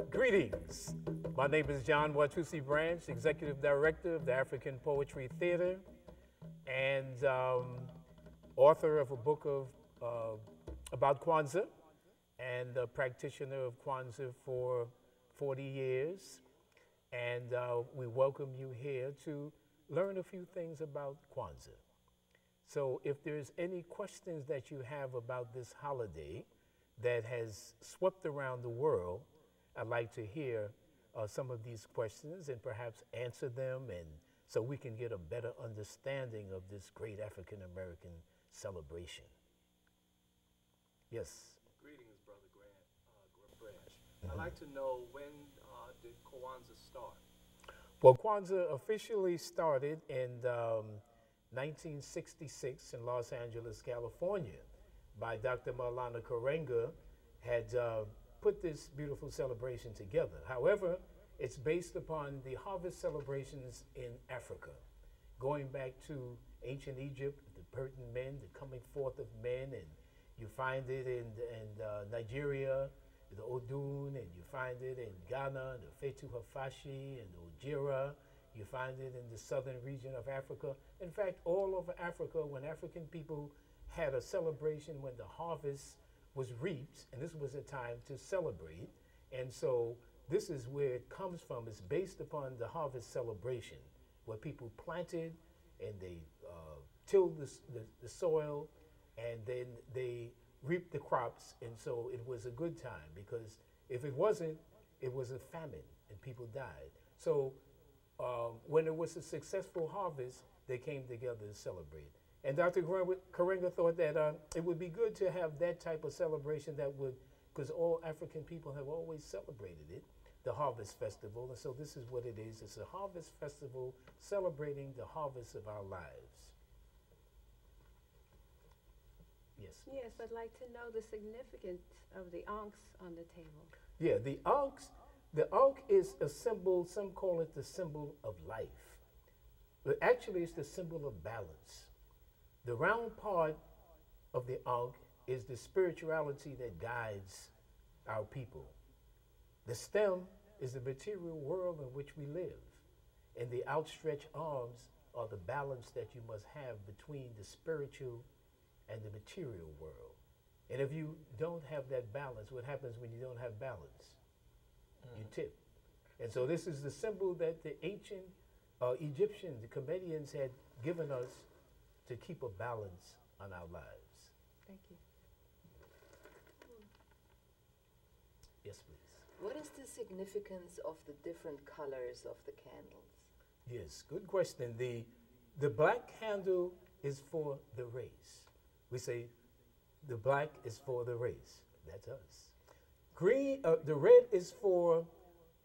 Greetings. My name is John Watusi Branch, Executive Director of the African Poetry Theater and author of a book of, about Kwanzaa and a practitioner of Kwanzaa for 40 years. And we welcome you here to learn a few things about Kwanzaa. So if there's any questions that you have about this holiday that has swept around the world, I'd like to hear some of these questions and perhaps answer them, and so we can get a better understanding of this great African American celebration. Yes. Greetings, Brother Branch. I'd like to know, when did Kwaanza start? Well, Kwanzaa officially started in 1966 in Los Angeles, California, by Dr. Maulana Karenga, had put this beautiful celebration together. However, it's based upon the harvest celebrations in Africa, going back to ancient Egypt, the Persian men, the coming forth of men, and you find it in Nigeria, the Odun, and you find it in Ghana, the Fetu Hafashi, and the Ojira. You find it in the southern region of Africa. In fact, all over Africa, when African people had a celebration when the harvest was reaped, and this was a time to celebrate. And so this is where it comes from. It's based upon the harvest celebration, where people planted and they tilled the soil, and then they reaped the crops. And so it was a good time, because if it wasn't, it was a famine and people died. So when it was a successful harvest, they came together to celebrate. And Dr. Karenga thought that it would be good to have that type of celebration that would, because all African people have always celebrated it, the Harvest Festival. And so this is what it is. It's a harvest festival celebrating the harvest of our lives. Yes? Yes, I'd like to know the significance of the ankhs on the table. Yeah, the ankh is a symbol, some call it the symbol of life. But actually, it's the symbol of balance. The round part of the ankh is the spirituality that guides our people. The stem is the material world in which we live, and the outstretched arms are the balance that you must have between the spiritual and the material world. And if you don't have that balance, what happens when you don't have balance? You tip. And so this is the symbol that the ancient Egyptians, the comedians, had given us to keep a balance on our lives. Thank you. Yes, please. What is the significance of the different colors of the candles? Yes, good question. The black candle is for the race. We say the black is for the race. That's us. Green, the red is for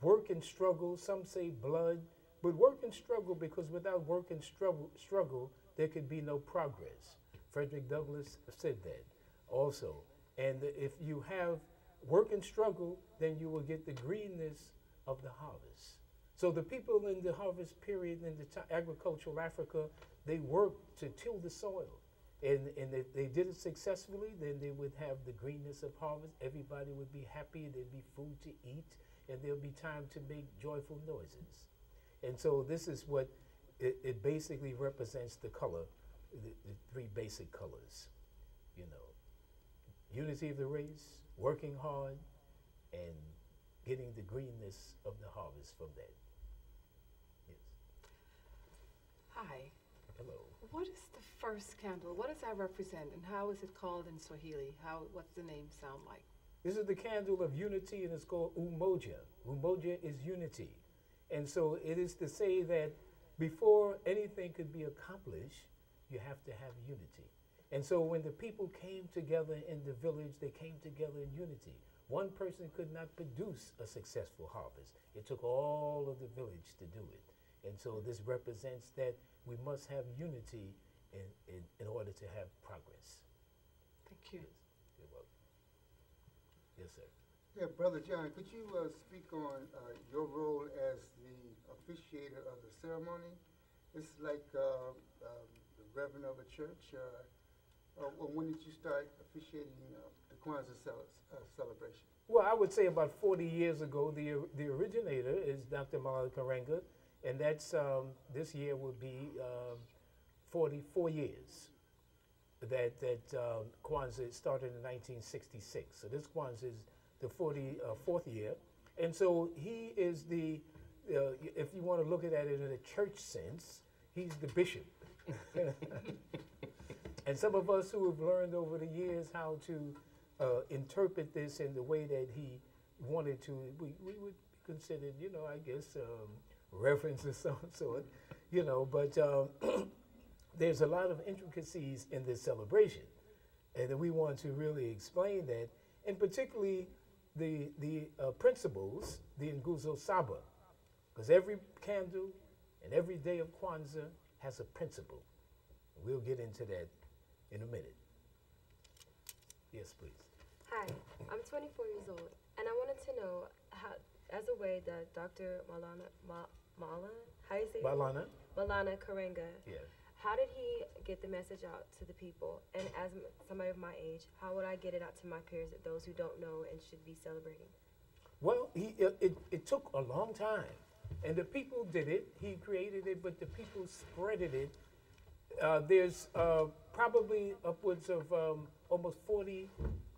work and struggle. Some say blood, but work and struggle, because without work and struggle, there could be no progress. Frederick Douglass said that also. And if you have work and struggle, then you will get the greenness of the harvest. So the people in the harvest period in the agricultural Africa, they worked to till the soil. And if they did it successfully, then they would have the greenness of harvest. Everybody would be happy, there'd be food to eat, and there'll be time to make joyful noises. And so this is what it basically represents, the color, the three basic colors, you know. Unity of the race, working hard, and getting the greenness of the harvest from that. Yes. Hi. Hello. What is the first candle? What does that represent, and how is it called in Swahili? What's the name sound like? This is the candle of unity, and it's called umoja. Umoja is unity. And so it is to say that before anything could be accomplished, you have to have unity. And so when the people came together in the village, they came together in unity. One person could not produce a successful harvest. It took all of the village to do it. And so this represents that we must have unity in order to have progress. Thank you. You're welcome. Yes, sir. Yeah, Brother John, could you speak on your role as the officiator of the ceremony? It's like the reverend of a church. When did you start officiating the Kwanzaa celebration? Well, I would say about 40 years ago. The originator is Dr. Malala Karenga, and that's this year will be 44 years that Kwanzaa started in 1966. So this Kwanzaa is the 44th year, and so he is the if you want to look at it in a church sense, he's the bishop. And some of us who have learned over the years how to interpret this in the way that he wanted to, we would consider, I guess, reverence of some sort, but there's a lot of intricacies in this celebration, and we want to really explain that, and particularly the principles, the Nguzo Saba, because every candle and every day of Kwanzaa has a principle. We'll get into that in a minute. Yes, please. Hi, I'm 24 years old, and I wanted to know how, as a way that Dr. how do you say Malana Karenga, Yeah. how did he get the message out to the people? And as somebody of my age, how would I get it out to my peers, those who don't know and should be celebrating? Well, it took a long time, and the people did it. He created it, but the people spreaded it. There's probably upwards of almost 40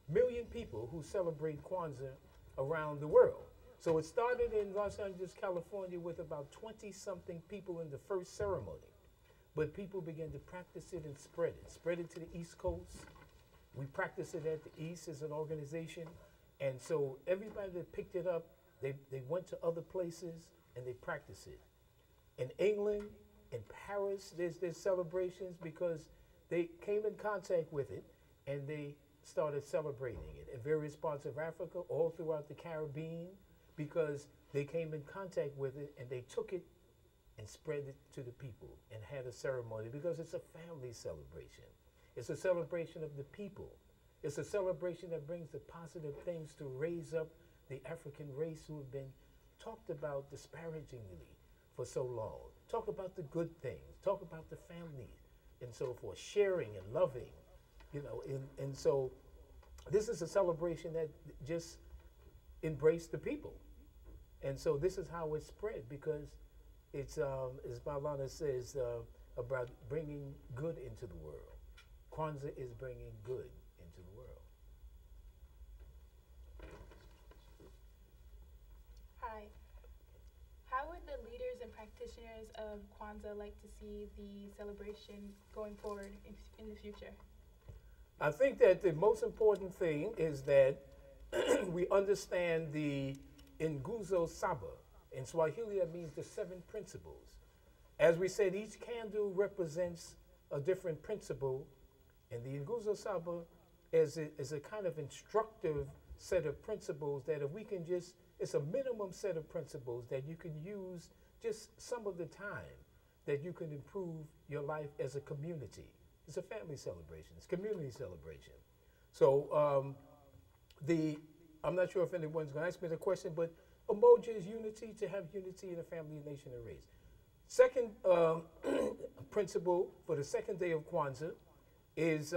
million people who celebrate Kwanzaa around the world. So it started in Los Angeles, California, with about 20-something people in the first ceremony. But people began to practice it and spread it to the East Coast. We practice it at the East as an organization. And so everybody that picked it up, they went to other places and they practiced it. In England, in Paris, there's celebrations because they came in contact with it and they started celebrating it. In various parts of Africa, all throughout the Caribbean, because they came in contact with it and they took it and spread it to the people and had a ceremony, because it's a family celebration. It's a celebration of the people. It's a celebration that brings the positive things to raise up the African race who have been talked about disparagingly for so long. Talk about the good things. Talk about the family and so forth, sharing and loving, and so this is a celebration that just embraced the people. And so this is how it spread, because it's, as Maulana says, about bringing good into the world. Kwanzaa is bringing good into the world. Hi. How would the leaders and practitioners of Kwanzaa like to see the celebration going forward in the future? I think that the most important thing is that we understand the Nguzo Saba. In Swahili, that means the 7 principles. As we said, each candle represents a different principle, and the Nguzo Saba is a kind of instructive set of principles that if we can just, it's a minimum set of principles that you can use just some of the time, that you can improve your life as a community. It's a family celebration. It's community celebration. So I'm not sure if anyone's going to ask me the question, but Umoja is unity, to have unity in a family, nation, and race. Second principle for the second day of Kwanzaa is